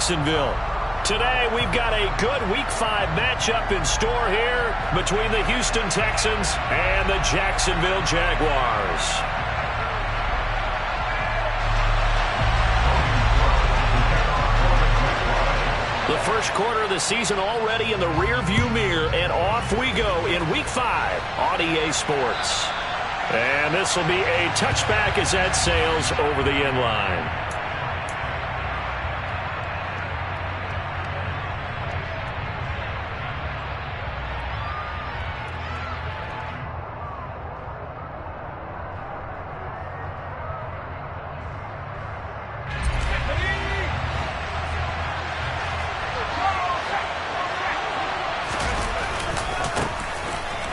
Jacksonville. Today, we've got a good Week 5 matchup in store here between the Houston Texans and the Jacksonville Jaguars. The first quarter of the season already in the rearview mirror, and off we go in Week 5 on EA Sports. And this will be a touchback as that sails over the end line.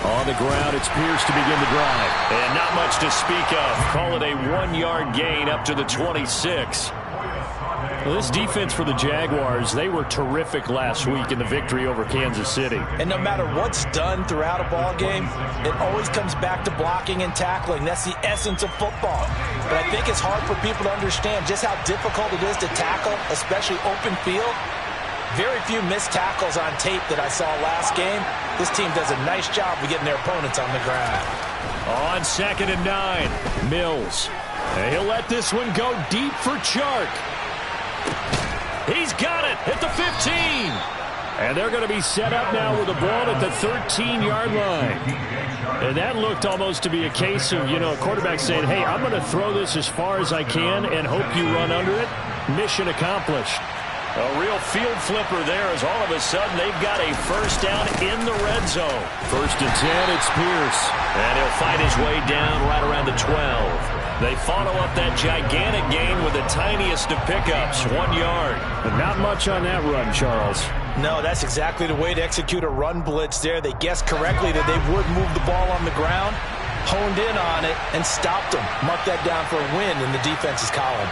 On the ground, it's Pierce to begin the drive. And not much to speak of. Call it a 1-yard gain up to the 26. Well, this defense for the Jaguars, they were terrific last week in the victory over Kansas City. And no matter what's done throughout a ball game, it always comes back to blocking and tackling. That's the essence of football. But I think it's hard for people to understand just how difficult it is to tackle, especially open field. Very few missed tackles on tape that I saw last game. This team does a nice job of getting their opponents on the ground. On 2nd and 9, Mills. And he'll let this one go deep for Chark. He's got it at the 15. And they're going to be set up now with the ball at the 13-yard line. And that looked almost to be a case of, a quarterback saying, hey, I'm going to throw this as far as I can and hope you run under it. Mission accomplished. A real field flipper there as all of a sudden they've got a first down in the red zone. 1st and 10, it's Pierce. And he'll fight his way down right around the 12. They follow up that gigantic gain with the tiniest of pickups, 1 yard. But not much on that run, Charles. No, that's exactly the way to execute a run blitz there. They guessed correctly that they would move the ball on the ground, honed in on it, and stopped them. Mark that down for a win in the defense's column.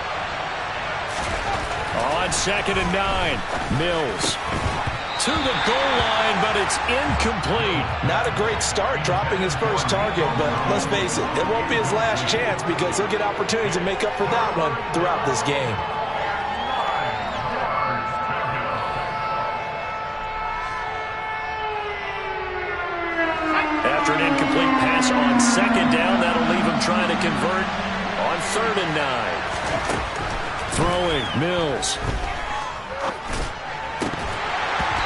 On 2nd and 9, Mills to the goal line, but it's incomplete. Not a great start dropping his first target, but let's face it, it won't be his last chance because he'll get opportunities to make up for that one throughout this game. After an incomplete pass on 2nd down, that'll leave him trying to convert on 3rd and 9. Throwing, Mills.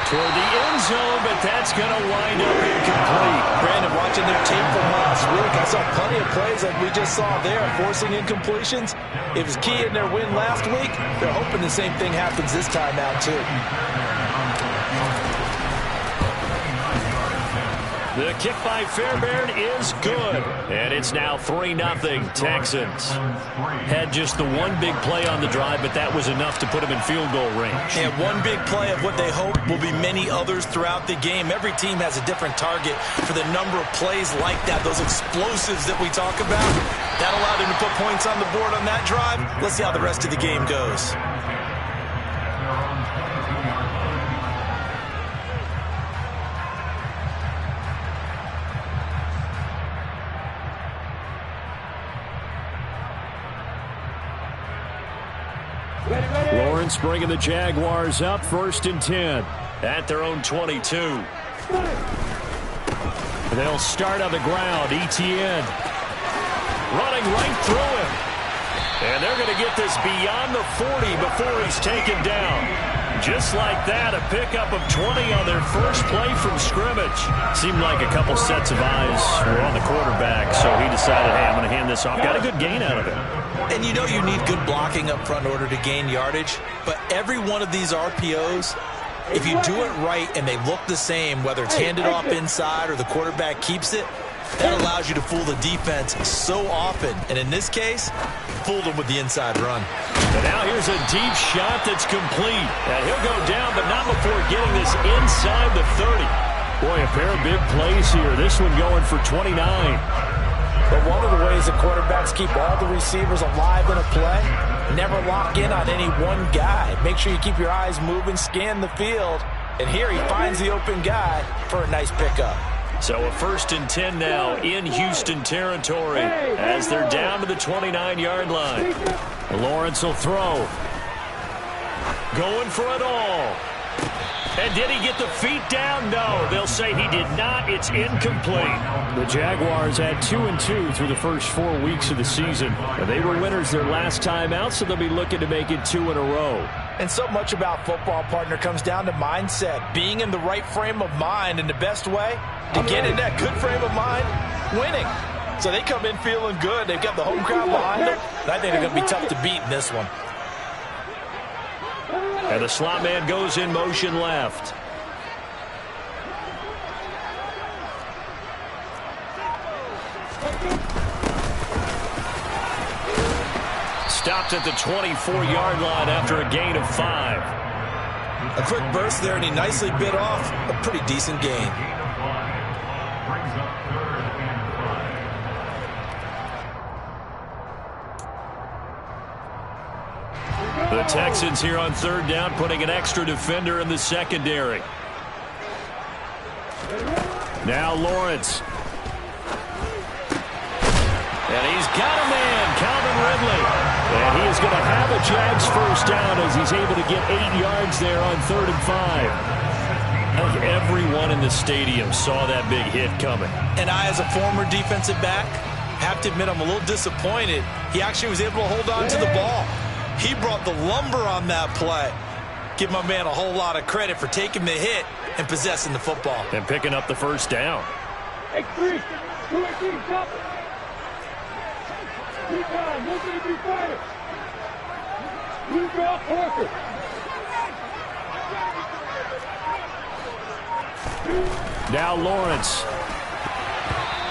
Toward the end zone, but that's going to wind up incomplete. Brandon, watching their tape from last week, I saw plenty of plays like we just saw there, forcing incompletions. It was key in their win last week. They're hoping the same thing happens this time out, too. The kick by Fairbairn is good. And it's now 3-0 Texans. Had just the one big play on the drive, but that was enough to put them in field goal range. And one big play of what they hope will be many others throughout the game. Every team has a different target for the number of plays like that, those explosives that we talk about. That allowed them to put points on the board on that drive. Let's see how the rest of the game goes. Lawrence bringing the Jaguars up, 1st and 10 at their own 22. They'll start on the ground. Etienne running right through him. And they're going to get this beyond the 40 before he's taken down. Just like that, a pickup of 20 on their first play from scrimmage. Seemed like a couple sets of eyes were on the quarterback, so he decided, hey, I'm going to hand this off. Got a good gain out of it. And you know you need good blocking up front in order to gain yardage, but every one of these RPOs, if you do it right and they look the same, whether it's handed off inside or the quarterback keeps it, that allows you to fool the defense so often. And in this case, fooled them with the inside run. And now here's a deep shot that's complete. And he'll go down, but not before getting this inside the 30. Boy, a pair of big plays here. This one going for 29. But one of the ways the quarterbacks keep all the receivers alive in a play, never lock in on any one guy. Make sure you keep your eyes moving, scan the field. And here he finds the open guy for a nice pickup. So a 1st and 10 now in Houston territory as they're down to the 29-yard line. Lawrence will throw. going for it all. And did he get the feet down? No, they'll say he did not. It's incomplete. The Jaguars had 2-2 through the first 4 weeks of the season. They were winners their last time out, so they'll be looking to make it 2 in a row. And so much about football, partner, comes down to mindset. Being in the right frame of mind, and the best way to get in that good frame of mind, winning. So they come in feeling good. They've got the home crowd behind them. And I think they're going to be tough to beat in this one. And the slot man goes in motion left. Stopped at the 24-yard line after a gain of 5. A quick burst there, and he nicely bit off a pretty decent gain. The Texans here on third down, putting an extra defender in the secondary. Now Lawrence. And he's got a man, Calvin Ridley. And he is going to have a Jags first down as he's able to get 8 yards there on 3rd and 5. I think everyone in the stadium saw that big hit coming. And I, as a former defensive back, have to admit I'm a little disappointed. He actually was able to hold on to the ball. He brought the lumber on that play. Give my man a whole lot of credit for taking the hit and possessing the football. And picking up the first down. X3, 2-18, stop it. 3 times, look at the fighter. 2 drop, Parker. Now Lawrence.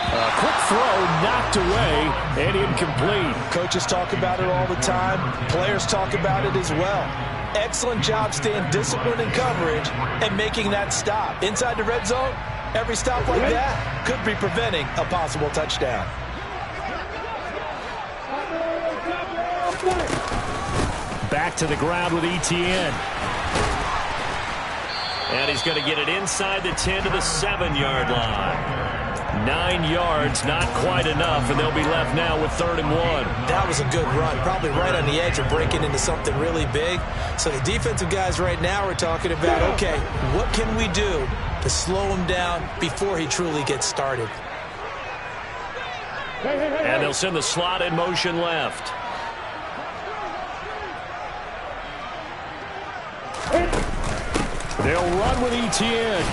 A quick throw knocked away and incomplete. Coaches talk about it all the time. Players talk about it as well. Excellent job staying disciplined in coverage and making that stop. Inside the red zone, every stop like that could be preventing a possible touchdown. Back to the ground with ETN. And he's going to get it inside the 10 to the 7-yard line. 9 yards, not quite enough, and they'll be left now with 3rd and 1. That was a good run, probably right on the edge of breaking into something really big. So the defensive guys right now are talking about, okay, what can we do to slow him down before he truly gets started? And they'll send the slot in motion left. They'll run with ETN.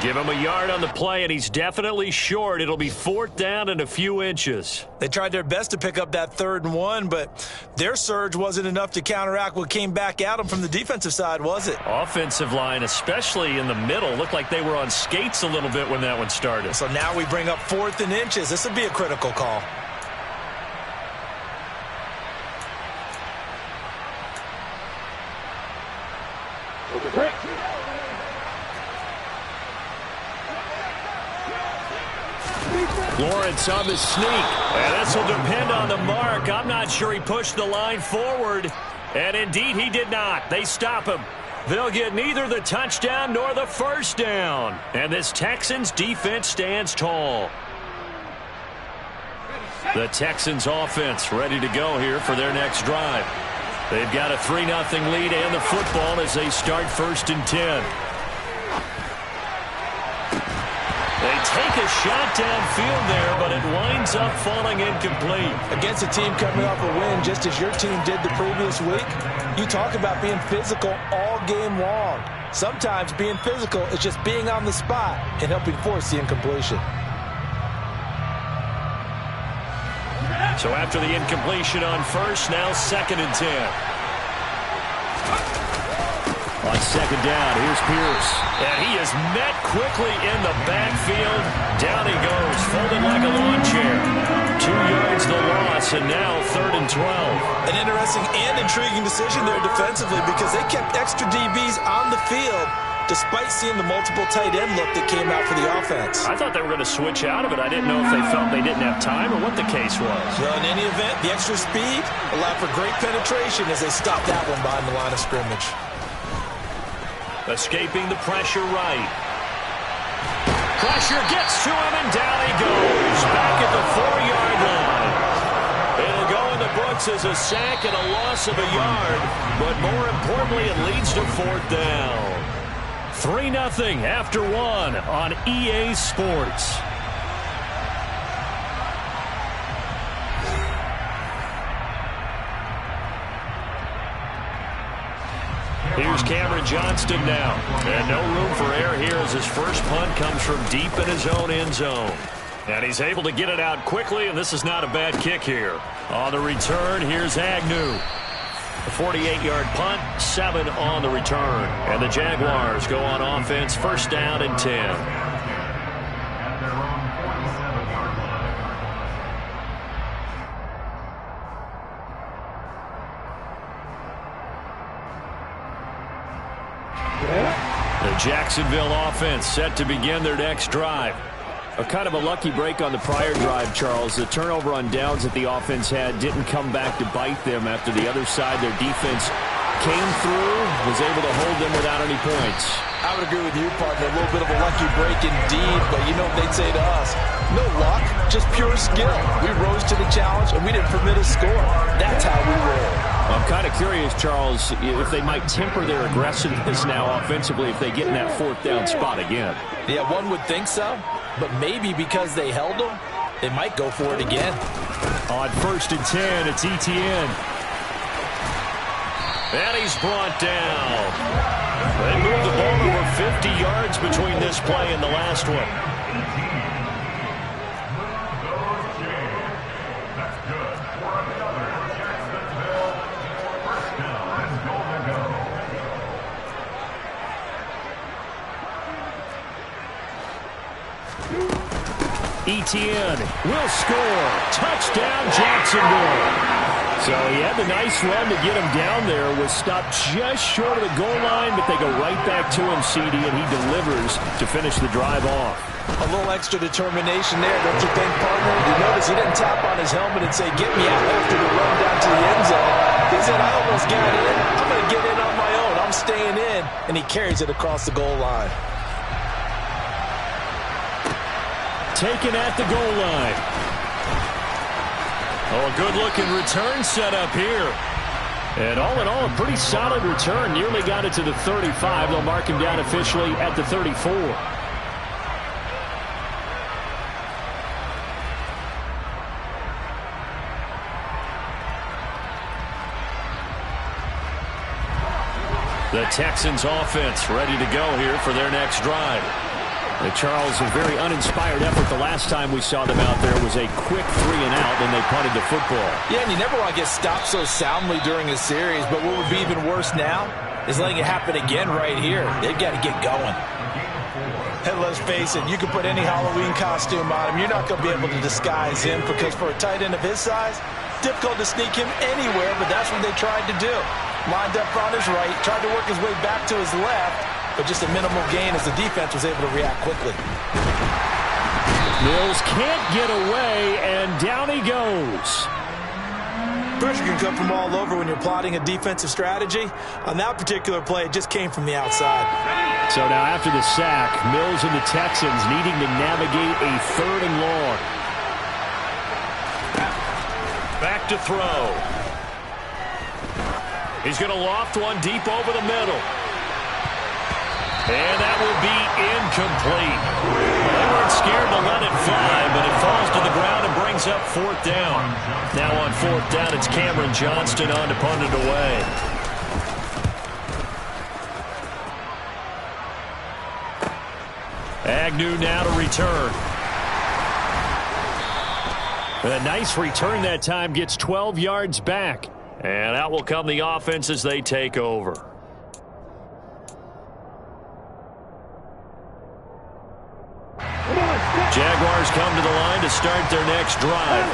Give him a yard on the play, and he's definitely short. It'll be 4th down and a few inches. They tried their best to pick up that 3rd and 1, but their surge wasn't enough to counteract what came back at them from the defensive side, was it? Offensive line, especially in the middle, looked like they were on skates a little bit when that one started. So now we bring up 4th and inches. This will be a critical call. Lawrence on the sneak. And this will depend on the mark. I'm not sure he pushed the line forward. And indeed, he did not. They stop him. They'll get neither the touchdown nor the first down. And this Texans defense stands tall. The Texans offense ready to go here for their next drive. They've got a 3-0 lead and the football as they start 1st and 10. They take a shot downfield there, but it winds up falling incomplete. Against a team coming off a win, just as your team did the previous week, you talk about being physical all game long. Sometimes being physical is just being on the spot and helping force the incompletion. So after the incompletion on 1st, now 2nd and 10. On 2nd down, here's Pierce. And he is met quickly in the backfield. Down he goes, folded like a lawn chair. 2 yards the loss, and now 3rd and 12. An interesting and intriguing decision there defensively because they kept extra DBs on the field despite seeing the multiple tight end look that came out for the offense. I thought they were going to switch out of it. I didn't know if they felt they didn't have time or what the case was. Well, in any event, the extra speed allowed for great penetration as they stopped that one behind the line of scrimmage. Escaping the pressure right. Pressure gets to him, and down he goes. Back at the 4-yard line. It'll go in the book forces a sack and a loss of a yard, but more importantly, it leads to 4th down. 3-0 after 1 on EA Sports. Here's Cameron Johnston now. And no room for error here as his first punt comes from deep in his own end zone. And he's able to get it out quickly, and this is not a bad kick here. On the return, here's Agnew. A 48-yard punt, 7 on the return. And the Jaguars go on offense, 1st down and 10. The Jacksonville offense set to begin their next drive. A kind of a lucky break on the prior drive, Charles. The turnover on downs that the offense had didn't come back to bite them after the other side. Their defense came through, was able to hold them without any points. I would agree with you, partner. A little bit of a lucky break indeed, but you know what they'd say to us? No luck, just pure skill. We rose to the challenge, and we didn't permit a score. That's how we roll. I'm kind of curious, Charles, if they might temper their aggressiveness now offensively if they get in that 4th down spot again. Yeah, one would think so, but maybe because they held them, they might go for it again. On 1st and 10, it's Etienne. And he's brought down. They moved the ball over 50 yards between this play and the last one. Etienne will score. Touchdown, Jacksonville. So he had the nice run to get him down there. Was stopped just short of the goal line, but they go right back to him, CD, and he delivers to finish the drive off. A little extra determination there, don't you think, partner? You notice he didn't tap on his helmet and say, get me out after the run down to the end zone. He said, I almost got in. I'm going to get in on my own. I'm staying in. And he carries it across the goal line. Taken at the goal line. Oh, a good-looking return set up here. And all in all, a pretty solid return. Nearly got it to the 35. They'll mark him down officially at the 34. The Texans offense ready to go here for their next drive. Charles, a very uninspired effort. The last time we saw them out there was a quick 3-and-out, and they punted the football. Yeah, and you never want to get stopped so soundly during a series, but what would be even worse now is letting it happen again right here. They've got to get going. And let's face it, you can put any Halloween costume on him. You're not going to be able to disguise him because for a tight end of his size, difficult to sneak him anywhere, but that's what they tried to do. Lined up on his right, tried to work his way back to his left, but just a minimal gain as the defense was able to react quickly. Mills can't get away, and down he goes. Pressure can come from all over when you're plotting a defensive strategy. On that particular play, it just came from the outside. So now after the sack, Mills and the Texans needing to navigate a 3rd and long. Back to throw. He's going to loft one deep over the middle. And that will be incomplete. They weren't scared to let it fly, but it falls to the ground and brings up 4th down. Now on 4th down, it's Cameron Johnston on to punt it away. Agnew now to return. A nice return that time, gets 12 yards back. And out will come the offense as they take over. Jaguars come to the line to start their next drive.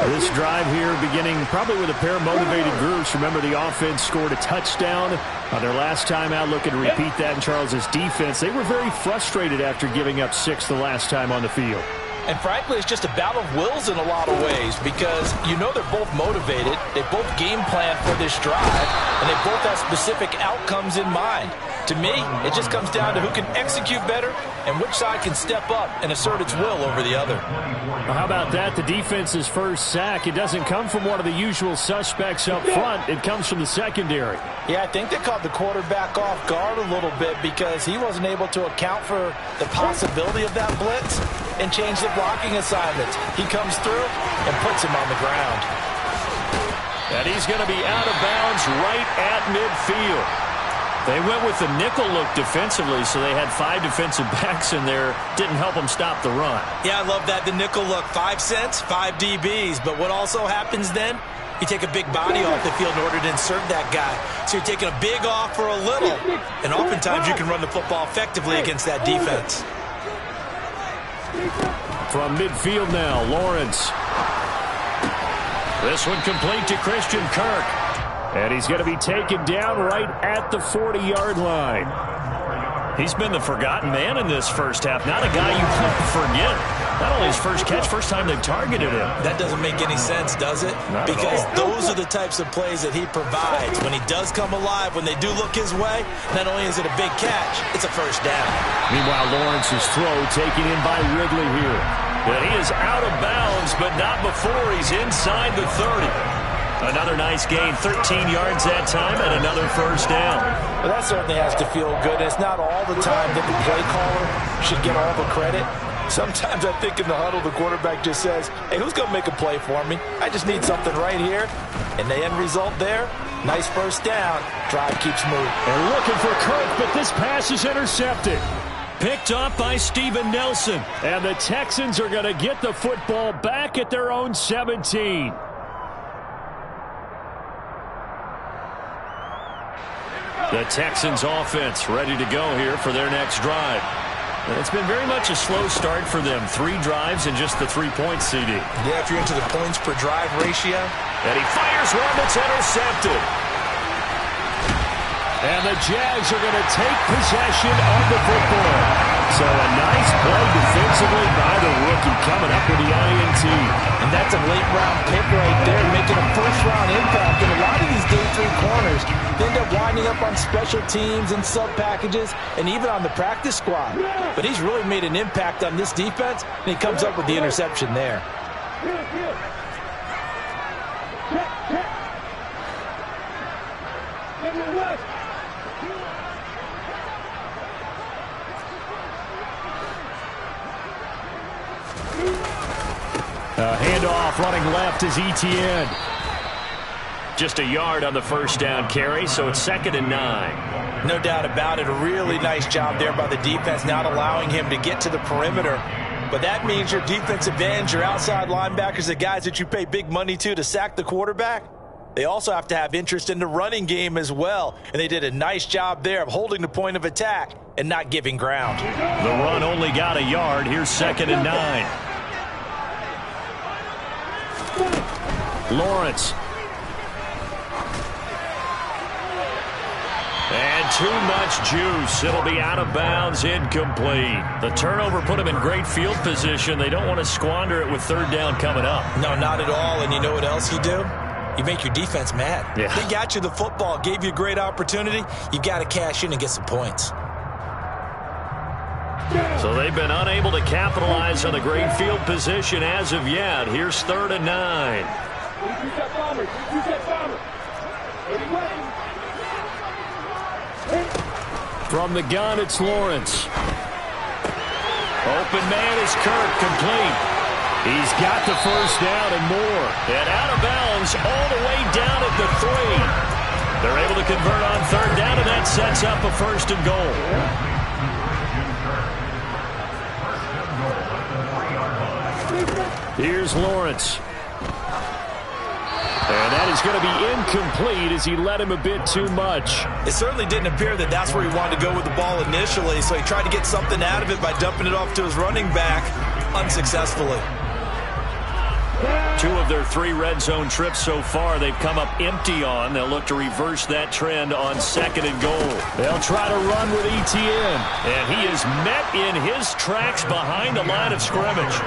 This drive here beginning probably with a pair of motivated groups. Remember, the offense scored a touchdown on their last time out. Looking to repeat that in Charles's defense. They were very frustrated after giving up 6 the last time on the field. And frankly, it's just a battle of wills in a lot of ways because you know they're both motivated. They both game plan for this drive, and they both have specific outcomes in mind. To me, it just comes down to who can execute better and which side can step up and assert its will over the other. Well, how about that? The defense's first sack. It doesn't come from one of the usual suspects up front. It comes from the secondary. Yeah, I think they caught the quarterback off guard a little bit because he wasn't able to account for the possibility of that blitz and change the blocking assignments. He comes through and puts him on the ground. And he's going to be out of bounds right at midfield. They went with the nickel look defensively, so they had 5 defensive backs in there. Didn't help them stop the run. Yeah, I love that, the nickel look. 5 cents, 5 DBs. But what also happens then? You take a big body off the field in order to insert that guy. So you're taking a big off for a little. And oftentimes you can run the football effectively against that defense. From midfield now, Lawrence. This one complete to Christian Kirk. And he's going to be taken down right at the 40-yard line. He's been the forgotten man in this first half. Not a guy you could forget. Not only his first catch, first time they've targeted him. That doesn't make any sense, does it? Not because at all. those are the types of plays that he provides. When he does come alive, when they do look his way, not only is it a big catch, it's a first down. Meanwhile, Lawrence's throw taken in by Ridley here. And he is out of bounds, but not before he's inside the 30. Another nice gain, 13 yards that time, and another first down. Well, that certainly has to feel good. It's not all the time that the play caller should get all the credit. Sometimes I think in the huddle, the quarterback just says, hey, who's going to make a play for me? I just need something right here. And the end result there, nice first down. Drive keeps moving. And looking for Kirk, but this pass is intercepted. Picked off by Steven Nelson. And the Texans are going to get the football back at their own 17. The Texans offense ready to go here for their next drive. And it's been very much a slow start for them. 3 drives and just the 3-point CD. Yeah, if you're into the points per drive ratio. And he fires one that's intercepted. And the Jags are going to take possession of the football. So a nice play defensively by the rookie coming up with the INT. And that's a late-round pick right there, making a first-round impact. And a lot of these day 3 corners end up winding up on special teams and sub-packages and even on the practice squad. But he's really made an impact on this defense, and he comes up with the interception there. Handoff running left is Etienne. Just a yard on the first down carry, so it's 2nd and 9. No doubt about it. A really nice job there by the defense, not allowing him to get to the perimeter. But that means your defensive ends, your outside linebackers, the guys that you pay big money to sack the quarterback, they also have to have interest in the running game as well. And they did a nice job there of holding the point of attack and not giving ground. The run only got a yard. Here's 2nd and 9. Lawrence. And too much juice. It'll be out of bounds, incomplete. The turnover put them in great field position. They don't want to squander it with 3rd down coming up. No, not at all. And you know what else you do? You make your defense mad. Yeah. They got you the football, gave you a great opportunity. You got to cash in and get some points. So they've been unable to capitalize on the great field position as of yet. Here's 3rd and 9. From the gun, it's Lawrence. Open man is Kirk, complete. He's got the first down and more. And out of bounds all the way down at the 3. They're able to convert on 3rd down, and that sets up a 1st and goal. Here's Lawrence. And that is going to be incomplete as he led him a bit too much. It certainly didn't appear that that's where he wanted to go with the ball initially, so he tried to get something out of it by dumping it off to his running back unsuccessfully. 2 of their 3 red zone trips so far they've come up empty on. They'll look to reverse that trend on 2nd and goal. They'll try to run with Etienne. And he is met in his tracks behind the line of scrimmage.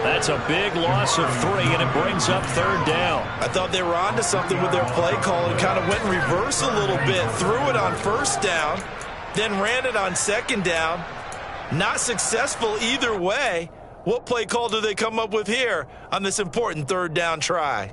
That's a big loss of 3, and it brings up 3rd down. I thought they were onto something with their play call and kind of went in reverse a little bit. Threw it on 1st down, then ran it on 2nd down. Not successful either way. What play call do they come up with here on this important 3rd down try?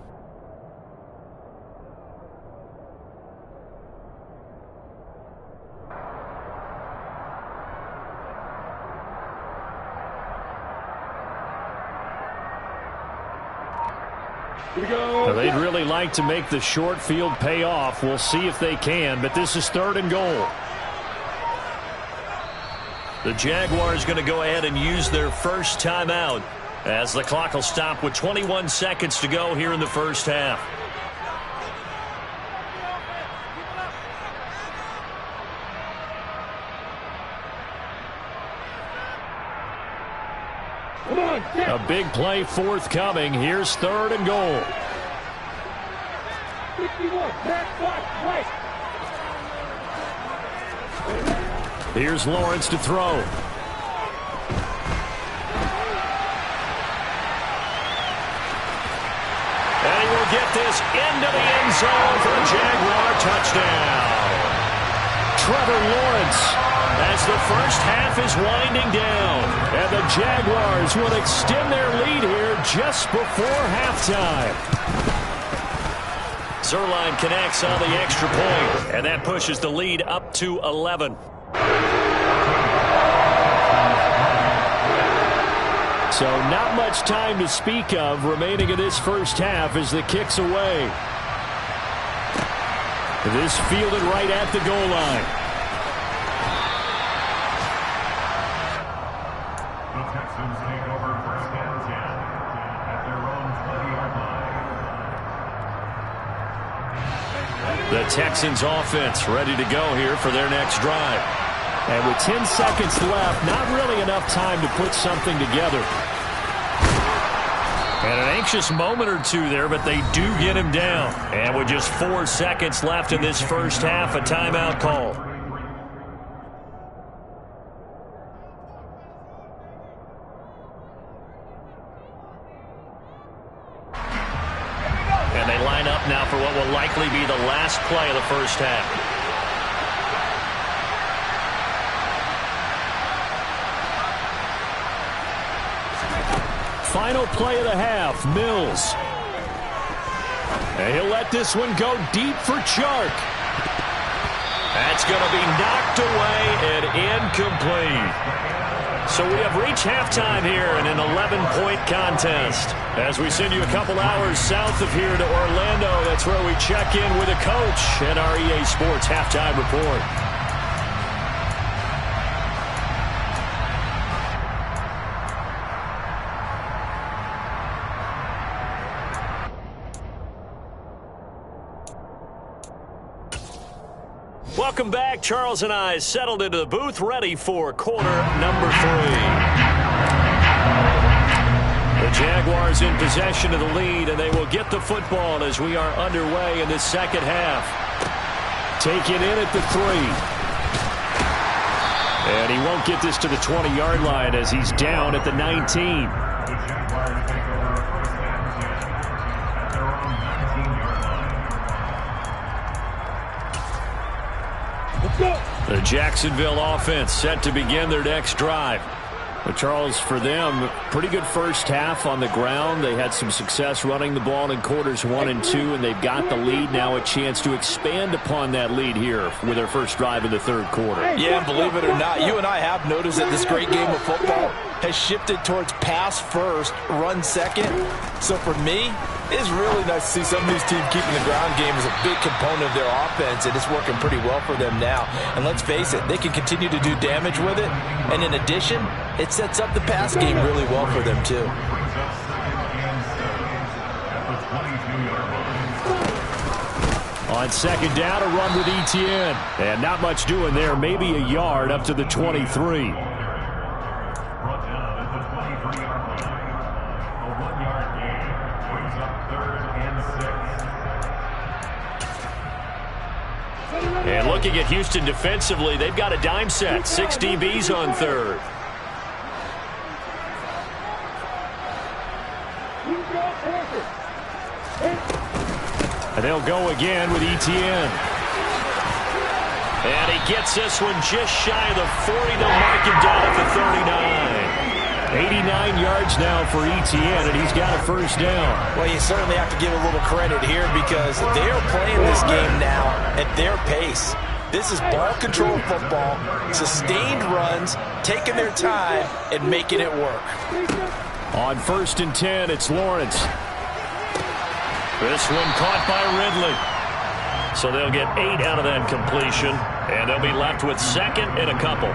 Well, they'd really like to make the short field pay off. We'll see if they can, but this is 3rd and goal. The Jaguars going to go ahead and use their first timeout as the clock will stop with 21 seconds to go here in the first half. A big play forthcoming. Here's 3rd and goal. 51, Here's Lawrence to throw. And he will get this into the end zone for a Jaguar touchdown. Trevor Lawrence, as the first half is winding down, and the Jaguars will extend their lead here just before halftime. Zuerlein connects on the extra point, and that pushes the lead up to 11. So not much time to speak of remaining in this first half as the kick's away. This fielded right at the goal line. The Texans take over 1st and 10 at their own 20-yard line. The Texans offense ready to go here for their next drive. And with 10 seconds left, not really enough time to put something together. And an anxious moment or two there, but they do get him down. And with just 4 seconds left in this first half, a timeout call. And they line up now for what will likely be the last play of the first half. Final play of the half, Mills. And he'll let this one go deep for Chark. That's going to be knocked away and incomplete. So we have reached halftime here in an 11-point contest. As we send you a couple hours south of here to Orlando, that's where we check in with a coach at our EA Sports Halftime Report. Welcome back. Charles and I settled into the booth, ready for quarter number 3. The Jaguars in possession of the lead, and they will get the football as we are underway in the second half. Taken in at the 3. And he won't get this to the 20-yard line as he's down at the 19. The Jacksonville offense set to begin their next drive. But Charles, for them, pretty good first half on the ground. They had some success running the ball in quarters 1 and 2, and they've got the lead now, a chance to expand upon that lead here with their first drive in the third quarter. Yeah, and believe it or not, you and I have noticed that this great game of football has shifted towards pass first, run second. So for me, it's really nice to see some of these teams keeping the ground game as a big component of their offense, and it's working pretty well for them now. And let's face it, they can continue to do damage with it. And in addition, it sets up the pass game really well for them too. On second down, a run with Etienne. And not much doing there, maybe a yard up to the 23. And looking at Houston defensively, they've got a dime set. 6 DBs on third. And they'll go again with Etienne. And he gets this one just shy of the 40. They'll mark him down at the 39. 89 yards now for Etienne, and he's got a first down. Well, you certainly have to give a little credit here because they're playing this game now at their pace. This is ball control football, sustained runs, taking their time, and making it work. On 1st and 10, it's Lawrence. This one caught by Ridley. So they'll get 8 out of that completion, and they'll be left with 2nd and a couple.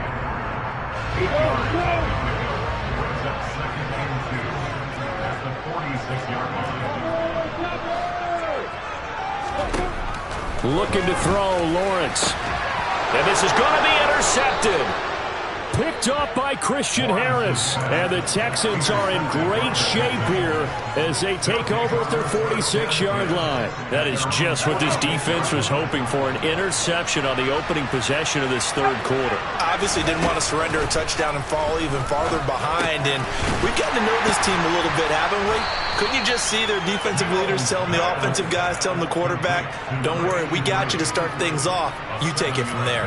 Looking to throw, Lawrence. And this is going to be intercepted. Picked up by Christian Harris. And the Texans are in great shape here as they take over at their 46-yard line. That is just what this defense was hoping for, an interception on the opening possession of this third quarter. Obviously didn't want to surrender a touchdown and fall even farther behind. And we've gotten to know this team a little bit, haven't we? Couldn't you just see their defensive leaders telling the offensive guys, telling the quarterback, don't worry, we got you to start things off. You take it from there.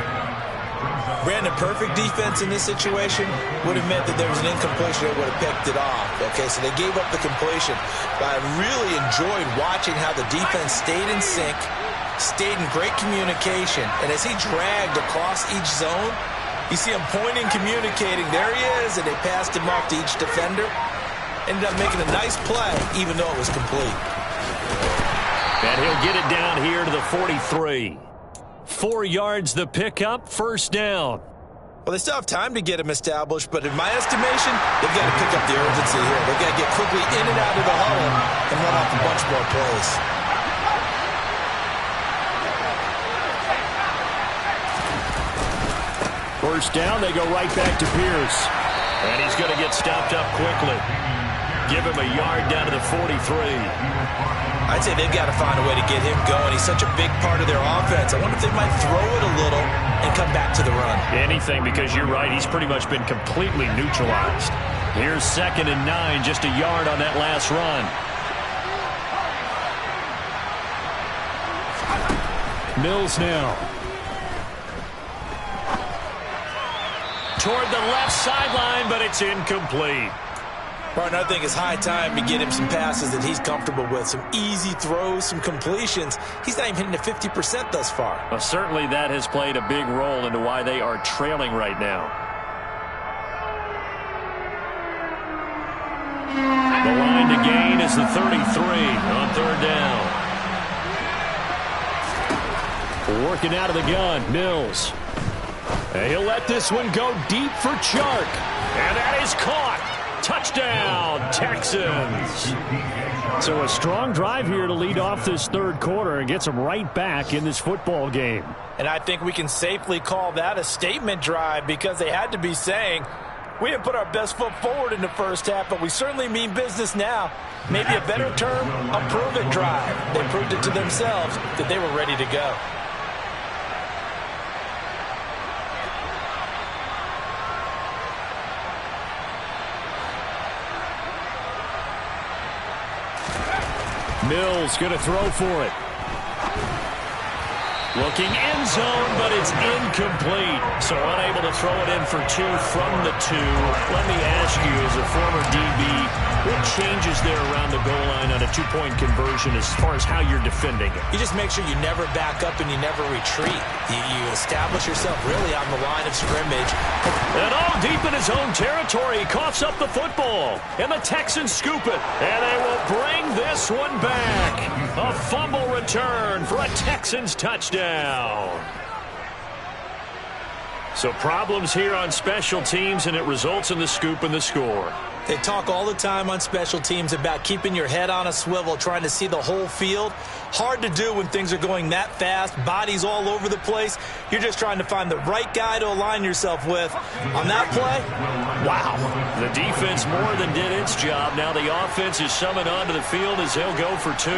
Brandon, perfect defense in this situation would have meant that there was an incompletion that would have picked it off. Okay, so they gave up the completion. But I really enjoyed watching how the defense stayed in sync, stayed in great communication. And as he dragged across each zone, you see him pointing, communicating. There he is, and they passed him off to each defender. Ended up making a nice play, even though it was complete. And he'll get it down here to the 43. 4 yards the pickup, first down. Well, they still have time to get him established, but in my estimation, they've got to pick up the urgency here. They've got to get quickly in and out of the huddle and run off a bunch more plays. First down, they go right back to Pierce. And he's going to get stopped up quickly. Give him a yard down to the 43. I'd say they've got to find a way to get him going. He's such a big part of their offense. I wonder if they might throw it a little and come back to the run. Anything, because you're right. He's pretty much been completely neutralized. Here's 2nd and 9, just a yard on that last run. Mills now. Toward the left sideline, but it's incomplete. Partner, I think it's high time to get him some passes that he's comfortable with. Some easy throws, some completions. He's not even hitting the 50% thus far. Well, certainly that has played a big role into why they are trailing right now. The line to gain is the 33 on 3rd down. Working out of the gun, Mills. And he'll let this one go deep for Chark. And that is caught. Touchdown, Texans. So a strong drive here to lead off this third quarter and gets them right back in this football game. And I think we can safely call that a statement drive because they had to be saying, we didn't put our best foot forward in the first half, but we certainly mean business now. Maybe a better term, a prove-it drive. They proved it to themselves that they were ready to go. Mills going to throw for it. Looking end zone, but it's incomplete. So unable to throw it in for 2 from the 2. Let me ask you, as a former DB, what changes there around the goal line on a 2-point conversion as far as how you're defending it? You just make sure you never back up and you never retreat. You establish yourself really on the line of scrimmage. And all deep in his own territory, he coughs up the football. And the Texans scoop it. And they will bring this one back. A fumble return for a Texans touchdown. So problems here on special teams, and it results in the scoop and the score. They talk all the time on special teams about keeping your head on a swivel, trying to see the whole field. Hard to do when things are going that fast, bodies all over the place. You're just trying to find the right guy to align yourself with. On that play, wow. The defense more than did its job. Now the offense is summoned onto the field as they'll go for 2.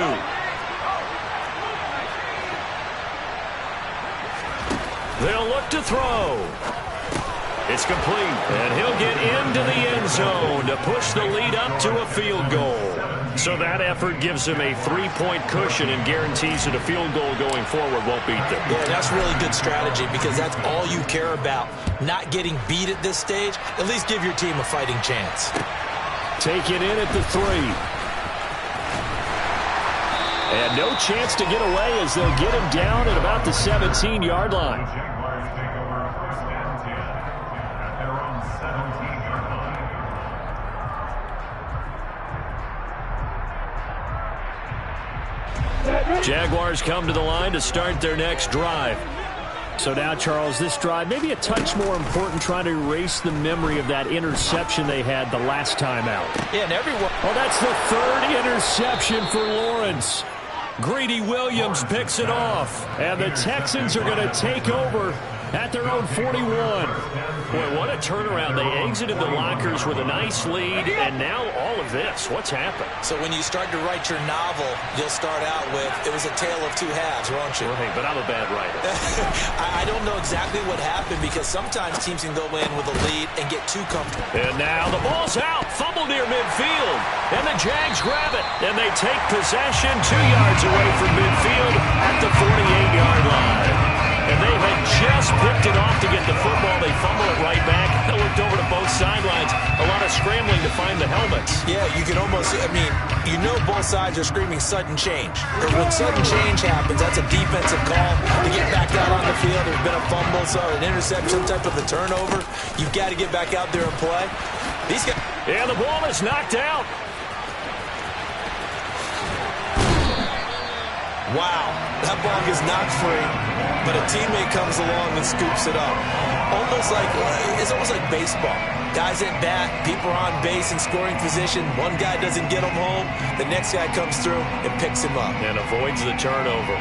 They'll look to throw. It's complete, and he'll get into the end zone to push the lead up to a field goal. So that effort gives him a 3-point cushion and guarantees that a field goal going forward won't beat them. Yeah, that's really good strategy because that's all you care about. Not getting beat at this stage, at least give your team a fighting chance. Taken in at the 3. And no chance to get away as they'll get him down at about the 17-yard line. Jaguars take over first and 10 at their own 17-yard line. Jaguars come to the line to start their next drive. So now, Charles, this drive maybe a touch more important, trying to erase the memory of that interception they had the last time out. Yeah, and everyone... Oh, that's the 3rd interception for Lawrence. Greedy Williams picks it off, and the Texans are going to take over at their own 41. Boy, what a turnaround. They exited the lockers with a nice lead, and now all of this. What's happened? So when you start to write your novel, you'll start out with, it was a tale of two halves, won't you? Right, but I'm a bad writer. I don't know exactly what happened because sometimes teams can go in with a lead and get too comfortable. And now the ball's out. Fumble near midfield. And the Jags grab it. And they take possession 2 yards away from midfield at the 48-yard line. And they had just picked it off to get the football. They fumble it right back. They looked over to both sidelines. A lot of scrambling to find the helmets. Yeah, you can almost, you know both sides are screaming sudden change. Because when sudden change happens, that's a defensive call to get back out on the field. There's been a fumble, so an interception, some type of a turnover. You've got to get back out there and play. These guys... Yeah, the ball is knocked out. Wow, that ball gets knocked free, but a teammate comes along and scoops it up. It's almost like baseball. Guys at bat, people are on base in scoring position. One guy doesn't get them home. The next guy comes through and picks him up. And avoids the turnover.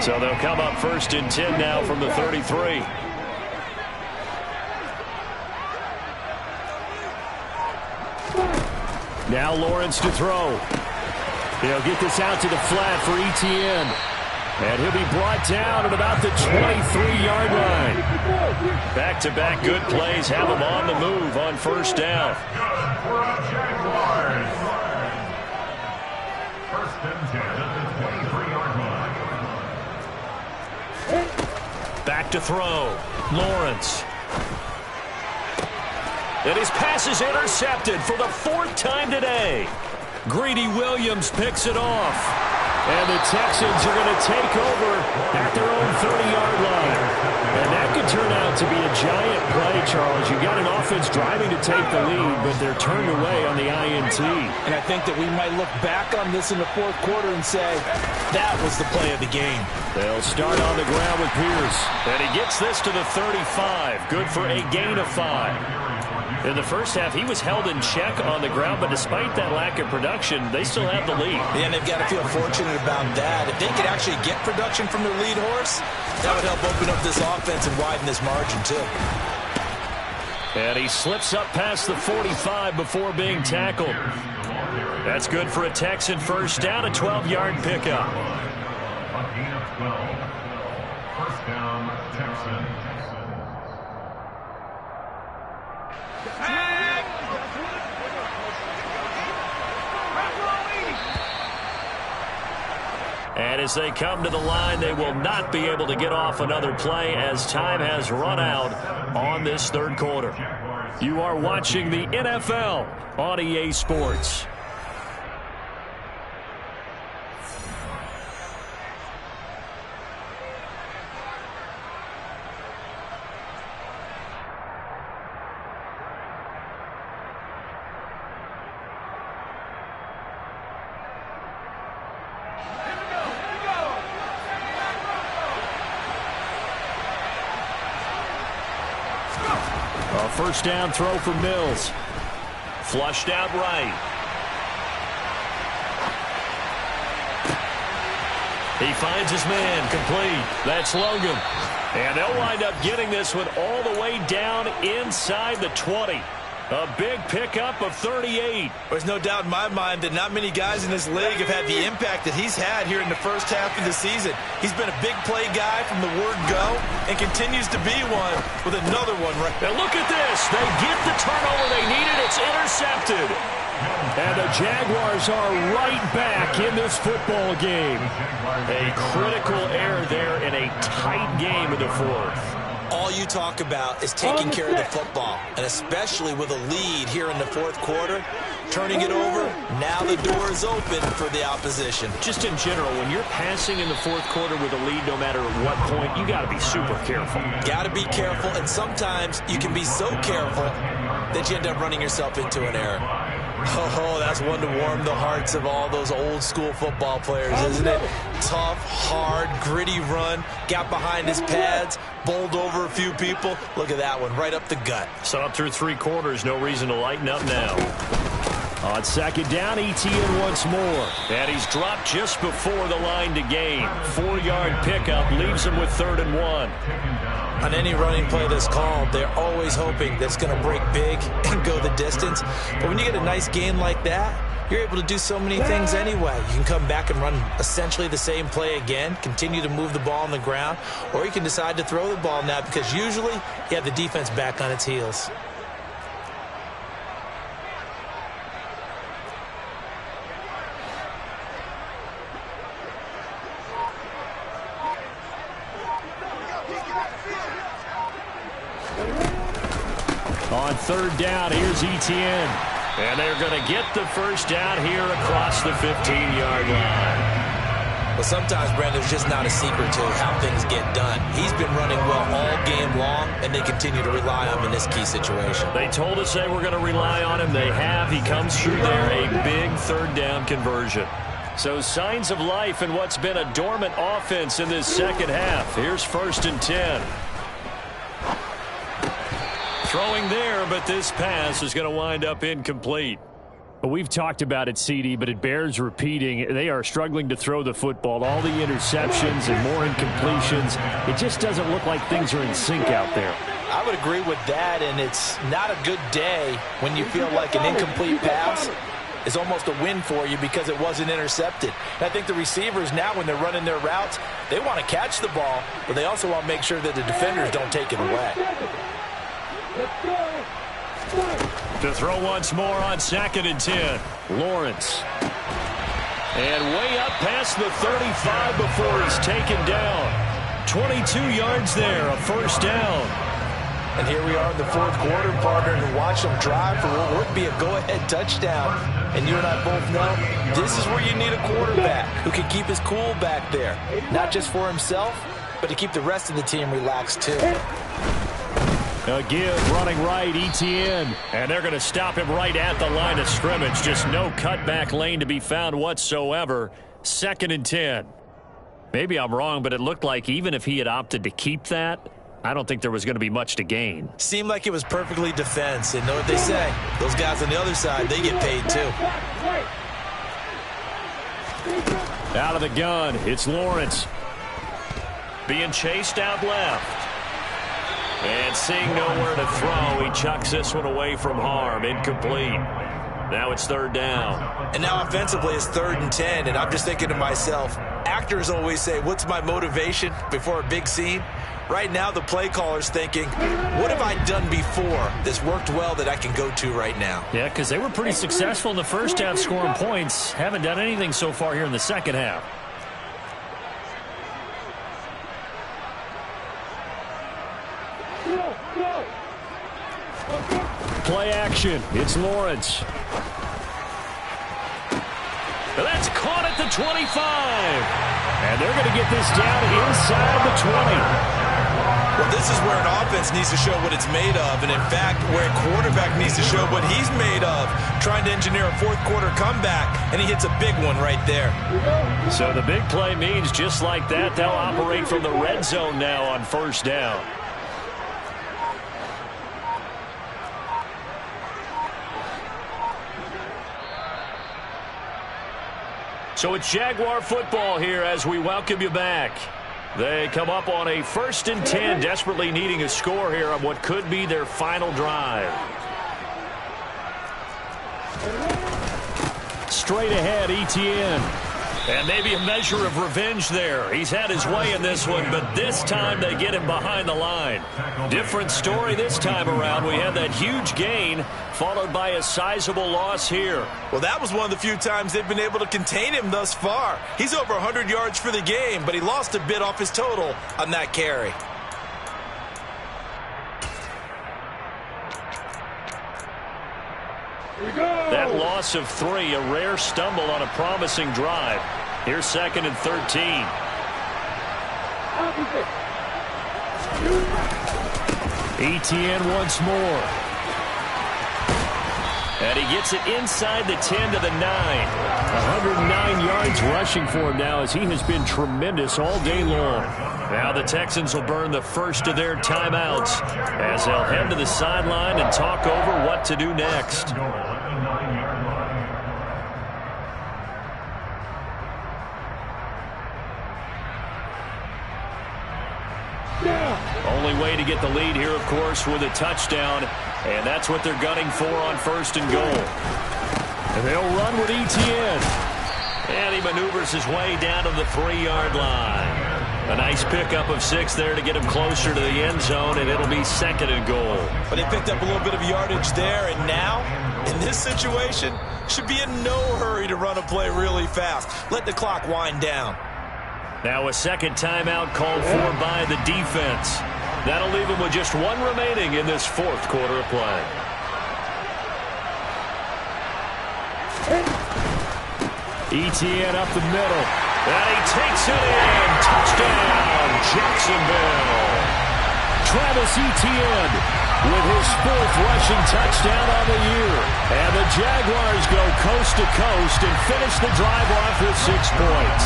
So they'll come up 1st and 10 now from the 33. Now Lawrence to throw. He'll get this out to the flat for Etienne. And he'll be brought down at about the 23-yard line. Back-to-back good plays have him on the move on 1st down. Good for the Jaguars. First and 10 at the 23-yard line. Back to throw. Lawrence. And his pass is intercepted for the 4th time today. Greedy Williams picks it off. And the Texans are going to take over at their own 30-yard line. And that could turn out to be a giant play, Charles. You've got an offense driving to take the lead, but they're turned away on the INT. And I think that we might look back on this in the 4th quarter and say, that was the play of the game. They'll start on the ground with Pierce. And he gets this to the 35. Good for a gain of 5. In the first half, he was held in check on the ground, but despite that lack of production, they still have the lead. Yeah, and they've got to feel fortunate about that. If they could actually get production from their lead horse, that would help open up this offense and widen this margin, too. And he slips up past the 45 before being tackled. That's good for a Texan first down, a 12-yard pickup. A gain of 12. First down, Texans. And as they come to the line, they will not be able to get off another play as time has run out on this 3rd quarter. You are watching the NFL on EA Sports. A first down throw for Mills. Flushed out right. He finds his man, complete. That's Logan. And they'll wind up getting this one all the way down inside the 20. A big pickup of 38. There's no doubt in my mind that not many guys in this league have had the impact that he's had here in the first half of the season. He's been a big play guy from the word go and continues to be one with another one right now. Look at this. They get the turnover they needed. It's intercepted. And the Jaguars are right back in this football game. A critical error there in a tight game in the fourth. All you talk about is taking care of the football, and especially with a lead here in the fourth quarter, turning it over, now the door is open for the opposition. Just in general, when you're passing in the fourth quarter with a lead, no matter at what point, you got to be super careful. Got to be careful, and sometimes you can be so careful that you end up running yourself into an error. Oh, that's one to warm the hearts of all those old school football players, isn't it? Tough, hard, gritty run, got behind his pads, bowled over a few people. Look at that one, right up the gut. So up through 3 quarters, no reason to lighten up now. On second down, Etienne once more. And he's dropped just before the line to gain. 4-yard pickup leaves him with 3rd and 1. On any running play that's called, they're always hoping that it's going to break big and go the distance. But when you get a nice gain like that, you're able to do so many things anyway. You can come back and run essentially the same play again, continue to move the ball on the ground, or you can decide to throw the ball now because usually you have the defense back on its heels. On 3rd down, here's Etienne. And they're going to get the first down here across the 15-yard line. Well, sometimes, Brandon, there's just not a secret to how things get done. He's been running well all game long, and they continue to rely on him in this key situation. They told us they were going to rely on him. They have. He comes through there, a big 3rd down conversion. So signs of life in what's been a dormant offense in this second half. Here's 1st and 10. Throwing there, but this pass is going to wind up incomplete. Well, we've talked about it, CD, but it bears repeating. They are struggling to throw the football. All the interceptions and more incompletions. It just doesn't look like things are in sync out there. I would agree with that, and it's not a good day when you feel like an incomplete pass is almost a win for you because it wasn't intercepted. And I think the receivers now, when they're running their routes, they want to catch the ball, but they also want to make sure that the defenders don't take it away. To throw once more on 2nd and 10. Lawrence. And way up past the 35 before he's taken down. 22 yards there, a 1st down. And here we are in the fourth quarter, partner, and watch them drive for what would be a go-ahead touchdown. And you and I both know this is where you need a quarterback who can keep his cool back there. Not just for himself, but to keep the rest of the team relaxed too. A give running right, Etienne. And they're going to stop him right at the line of scrimmage. Just no cutback lane to be found whatsoever. 2nd and 10. Maybe I'm wrong, but it looked like even if he had opted to keep that, I don't think there was going to be much to gain. Seemed like it was perfectly defense. And know what they say? Those guys on the other side, they get paid too. Out of the gun, it's Lawrence. Being chased out left. And seeing nowhere to throw, he chucks this one away from harm. Incomplete. Now it's 3rd down. And now offensively it's 3rd and 10. And I'm just thinking to myself, actors always say, what's my motivation before a big scene? Right now the play caller's thinking, what have I done before that's worked well that I can go to right now? Yeah, because they were pretty successful in the first half scoring points. Haven't done anything so far here in the second half. Play action. It's Lawrence. That's caught at the 25. And they're going to get this down inside the 20. Well, this is where an offense needs to show what it's made of. And, in fact, where a quarterback needs to show what he's made of. Trying to engineer a fourth-quarter comeback, and he hits a big one right there. So the big play means just like that, they'll operate from the red zone now on 1st down. So it's Jaguar football here as we welcome you back. They come up on a 1st and 10, desperately needing a score here on what could be their final drive. Straight ahead, Etienne. And maybe a measure of revenge there. He's had his way in this one, but this time they get him behind the line. Different story this time around. We had that huge gain, followed by a sizable loss here. Well, that was one of the few times they've been able to contain him thus far. He's over 100 yards for the game, but he lost a bit off his total on that carry. That loss of 3, a rare stumble on a promising drive. Here's 2nd and 13. Etienne once more. And he gets it inside the 10 to the 9. 109 yards rushing for him now as he has been tremendous all day long. Now the Texans will burn the first of their timeouts as they'll head to the sideline and talk over what to do next. Only way to get the lead here, of course, with a touchdown, and that's what they're gunning for on 1st and goal. And they'll run with Etienne. And he maneuvers his way down to the 3-yard line. A nice pickup of 6 there to get him closer to the end zone, and it'll be 2nd and goal. But he picked up a little bit of yardage there, and now, in this situation, should be in no hurry to run a play really fast. Let the clock wind down. Now a second timeout called for by the defense. That'll leave him with just 1 remaining in this 4th quarter of play. Etienne up the middle. And he takes it in. Touchdown, Jacksonville. Travis Etienne with his 4th rushing touchdown on the year. And the Jaguars go coast to coast and finish the drive off with 6 points.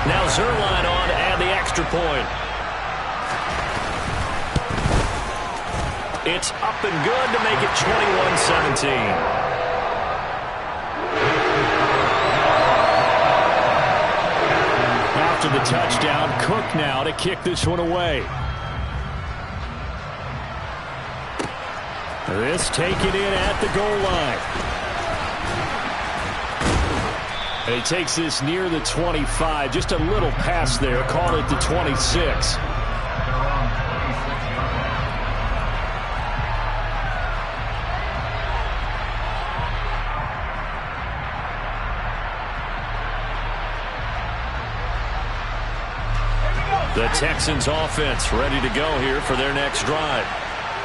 Now Zuerlein on to add the extra point. It's up and good to make it 21-17. After the touchdown, Cook now to kick this one away. This taken in at the goal line. And he takes this near the 25. Just a little pass there. Call it the 26. The Texans offense ready to go here for their next drive.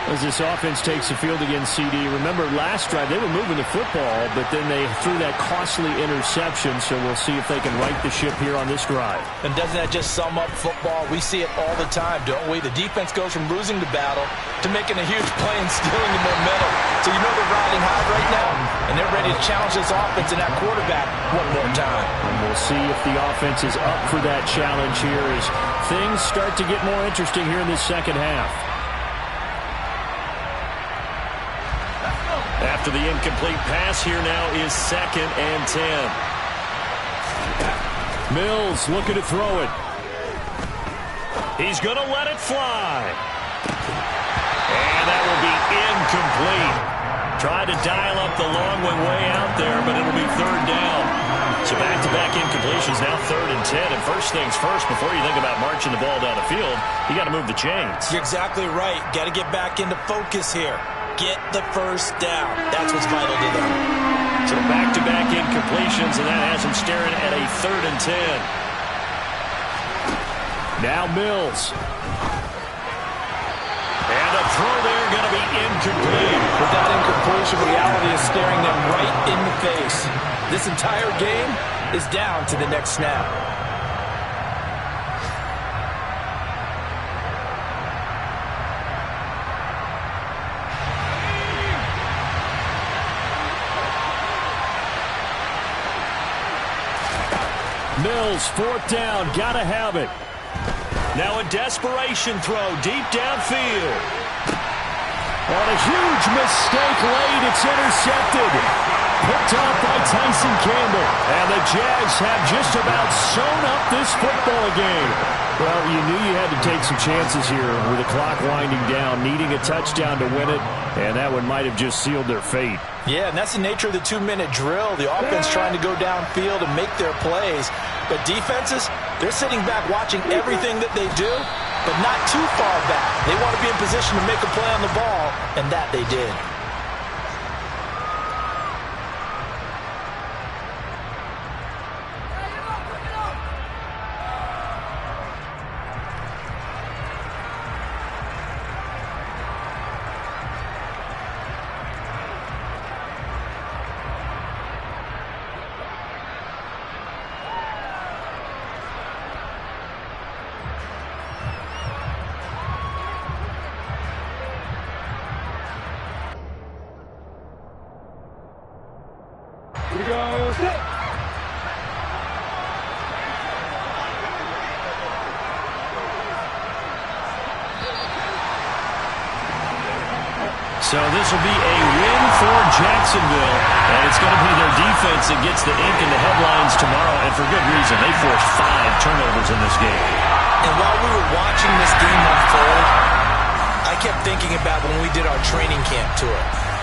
As this offense takes the field against CD, remember last drive they were moving the football, but then they threw that costly interception, so we'll see if they can right the ship here on this drive. And doesn't that just sum up football? We see it all the time, don't we? The defense goes from losing the battle to making a huge play and stealing the momentum. So you know they're riding high right now, and they're ready to challenge this offense and that quarterback one more time. And we'll see if the offense is up for that challenge here as things start to get more interesting here in this second half. After the incomplete pass, here now is 2nd and 10. Mills looking to throw it. He's going to let it fly. And that will be incomplete. Tried to dial up the long one way out there, but it'll be 3rd down. So back-to-back incompletions, now 3rd and 10. And first things first, before you think about marching the ball down the field, you got to move the chains. You're exactly right. Got to get back into focus here. Get the first down. That's what's vital to them. So back-to-back incompletions, and that has them staring at a 3rd and 10. Now Mills. And a throw there going to be incomplete. With that incompletion, reality is staring them right in the face. This entire game is down to the next snap. Mills, 4th down, gotta have it. Now a desperation throw deep downfield. On a huge mistake late, it's intercepted. Picked off by Tyson Campbell. And the Jags have just about sewn up this football game. Well, you knew you had to take some chances here with the clock winding down, needing a touchdown to win it, and that one might have just sealed their fate. Yeah, and that's the nature of the 2-minute drill. The offense trying to go downfield and make their plays. But defenses, they're sitting back watching everything that they do, but not too far back. They want to be in position to make a play on the ball, and that they did. So this will be a win for Jacksonville, and it's going to be their defense that gets the ink in the headlines tomorrow, and for good reason. They forced 5 turnovers in this game. And while we were watching this game unfold, I kept thinking about when we did our training camp tour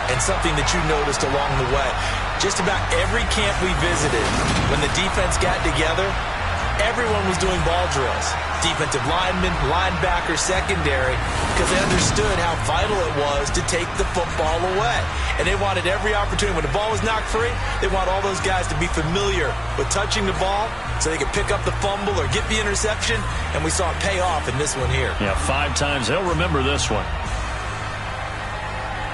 and something that you noticed along the way. Just about every camp we visited, when the defense got together, everyone was doing ball drills. Defensive linemen, linebackers, secondary, because they understood how vital it was to take the football away. And they wanted every opportunity. When the ball was knocked free, they want all those guys to be familiar with touching the ball so they could pick up the fumble or get the interception. And we saw it pay off in this one here. Yeah, 5 times. They'll remember this one.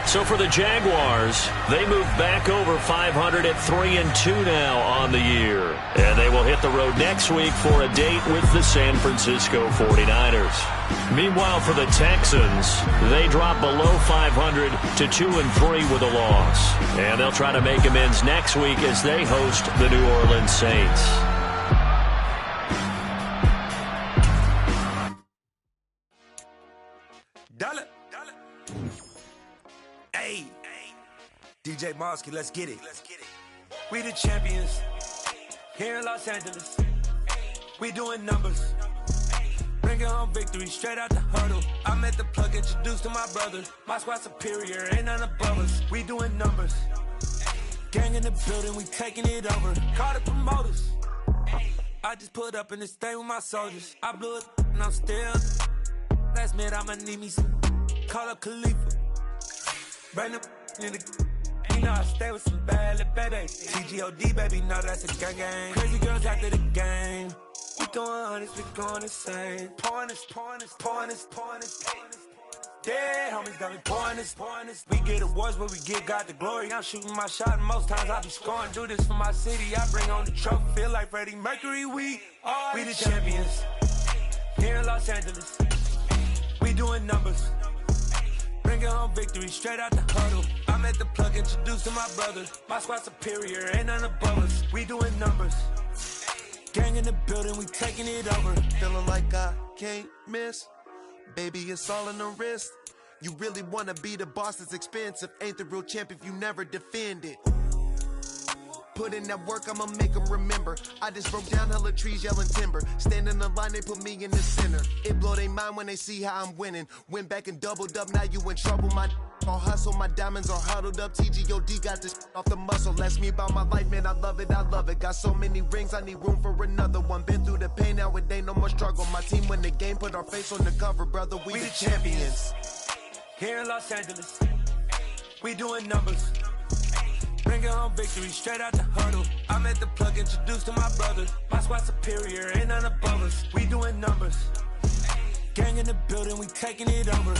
So for the Jaguars, they move back over 500 at 3-2 now on the year. And they will hit the road next week for a date with the San Francisco 49ers. Meanwhile, for the Texans, they drop below 500 to 2-3 with a loss. And they'll try to make amends next week as they host the New Orleans Saints. DJ Mosky, let's get it. We the champions here in Los Angeles. We doing numbers. Bringing home victory straight out the huddle. I met the plug, introduced to my brother. My squad superior, ain't none above us. We doing numbers. Gang in the building, we taking it over. Call the promoters. I just put up in this thing with my soldiers. I blew it and I'm still. Last minute I'ma need me some. Call up Khalifa. Bring the in the. You know I stay with some bad little baby. TGOD, baby, know that's a gang gang. Crazy girls after the game. We doing hundreds, we going insane. Pouring this. Dead homies got me pouring this. We get awards, but we get God the glory. I'm shooting my shot, and most times I be scoring. Do this for my city, I bring on the trophy. Feel like Freddie Mercury, we the champions. Here in Los Angeles, we doing numbers. Bringing home victory straight out the huddle. I met the plug, introduced to my brother. My squad superior, ain't none above us. We doing numbers. Gang in the building, we taking it over. Feeling like I can't miss. Baby, it's all in the wrist. You really wanna be the boss, it's expensive. Ain't the real champ if you never defend it. Put in that work, I'ma make them remember. I just broke down hella trees, yelling timber. Stand in the line, they put me in the center. It blow their mind when they see how I'm winning. Went back and doubled up, now you in trouble. My all hustle, my diamonds are huddled up. TGOD got this off the muscle. That's me about my life, man, I love it. Got so many rings, I need room for another one. Been through the pain, now it ain't no more struggle. My team win the game, put our face on the cover, brother. We the champions. Here in Los Angeles, we doing numbers. Bringing home victory straight out the huddle. I met the plug, introduced to my brother. My squad superior, ain't none above us. We doing numbers. Gang in the building, we taking it over.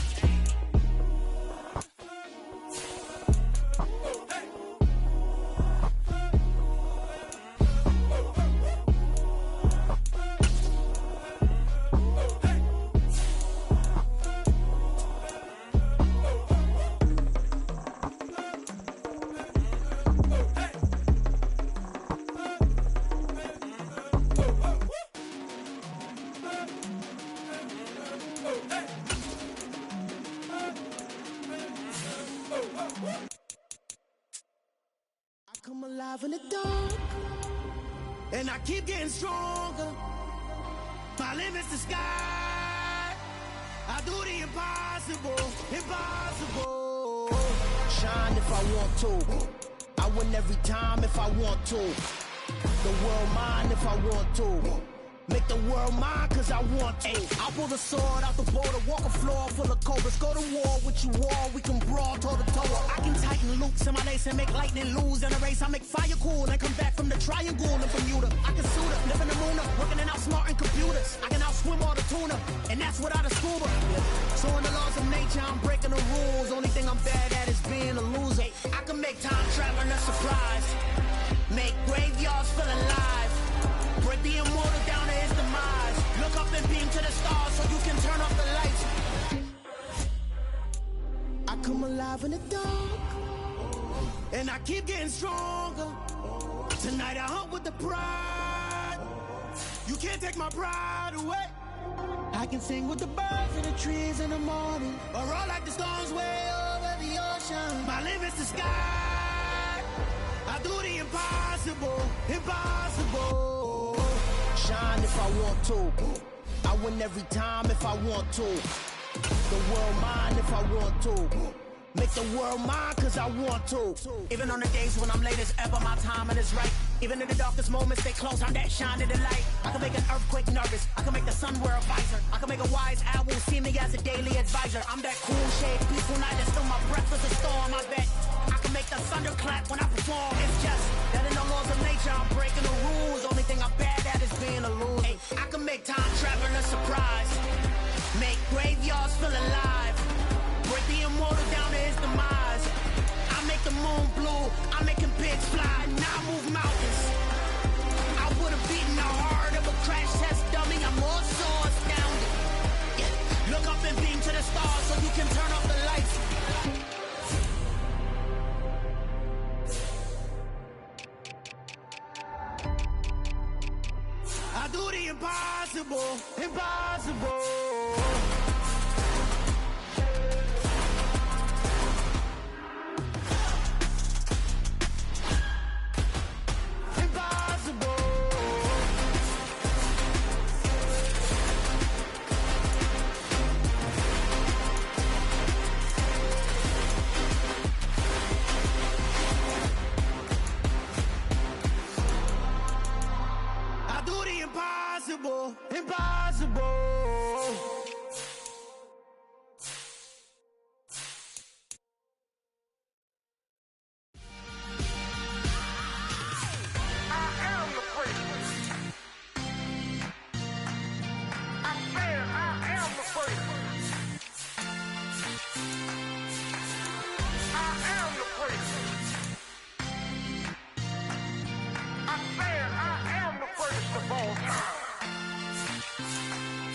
Come alive in the dark, and I keep getting stronger. My limit's the sky. I do the impossible, impossible. Shine if I want to. I win every time if I want to. The world mine if I want to. Make the world mine cause I want to. I pull the sword out the border, walk a floor full of cobras. Go to war with you all, we can brawl toe to toe. I can tighten loops in my lace and make lightning lose in a race. I make fire cool and come back from the triangle in Bermuda. I can suit up, live in the moon up, working and outsmarting computers. I can outswim all the tuna, and that's without a scuba. So in the laws of nature, I'm breaking the rules. Only thing I'm bad at is being a loser. I can make time traveling a surprise. Make graveyards feel alive. Break the immortal down to his demise. Look up and beam to the stars so you can turn off the lights. I come alive in the dark, and I keep getting stronger. Tonight I hunt with the pride. You can't take my pride away. I can sing with the birds and the trees in the morning, or roll like the storms way over the ocean. My limit's the sky. I do the impossible, impossible. Shine if I want to. I win every time if I want to. The world mine if I want to. Make the world mine cause I want to. Even on the days when I'm late as ever, my timing is right. Even in the darkest moments, stay close, I'm that shine to the light. I can make an earthquake nervous, I can make the sun wear a visor. I can make a wise owl see me as a daily advisor. I'm that cool shade, peaceful night that's still my breath is a storm, I bet. I can make the thunder clap when I perform. It's just that in the laws of nature, I'm breaking the rules. Only thing I'm bad at is being a loser. Hey, I can make time traveling a surprise. Make graveyards feel alive. Break the immortal down to his demise. I make the moon blue, I'm making pigs fly. Now I move mountains. I would've beaten the heart of a crash test dummy. I'm more so astounded. Yeah. Look up and beam to the stars so you can turn off the lights. I do the impossible, impossible. Impossible, impossible.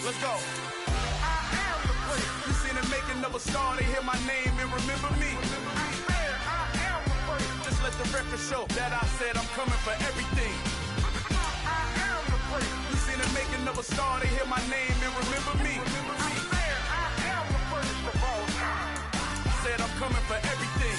Let's go. I am the prince. You seen the making of a star, they hear my name and remember me. I am the prince. Just let the record show that I said I'm coming for everything. I am the prince. You seen the making of a star, they hear my name and remember me. I am the prince of all time. Said I'm coming for everything.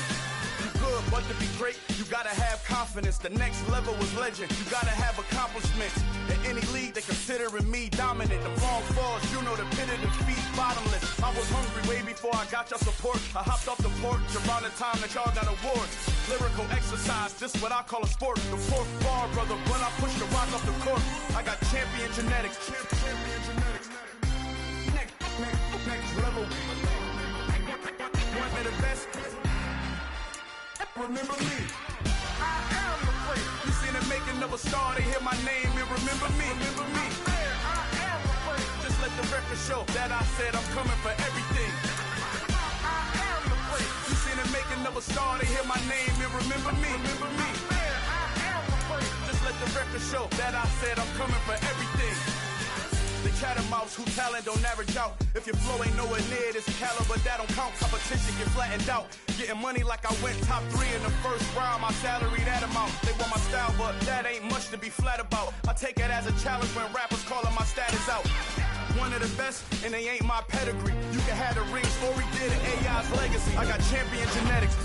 Good, but to be great, you gotta have confidence. The next level was legend. You gotta have accomplishments. In any league, they considering me dominant. The wrong falls, you know the pit of defeat, bottomless. I was hungry way before I got your support. I hopped off the porch around the time that y'all got awards. Lyrical exercise, this what I call a sport. The fourth bar, brother, when I push the rock off the court. I got champion genetics. Champion genetics. Next level. One of the best. Remember me. I am the prince. You seen the making of a star, they hear my name and remember me. Remember me. I am the prince. Just let the record show that I said I'm coming for everything. I am the prince. You seen the making of a star, they hear my name and remember me. Remember me. I am the prince. Just let the record show that I said I'm coming for everything. The cat and mouse who talent don't average out. If your flow ain't nowhere near this caliber, that don't count. Competition get flattened out. Getting money like I went top 3 in the first round. My salary that amount. They want my style, but that ain't much to be flat about. I take it as a challenge when rappers calling my status out. One of the best, and they ain't my pedigree. You can have the rings, or we did it, AI's legacy. I got champion genetics.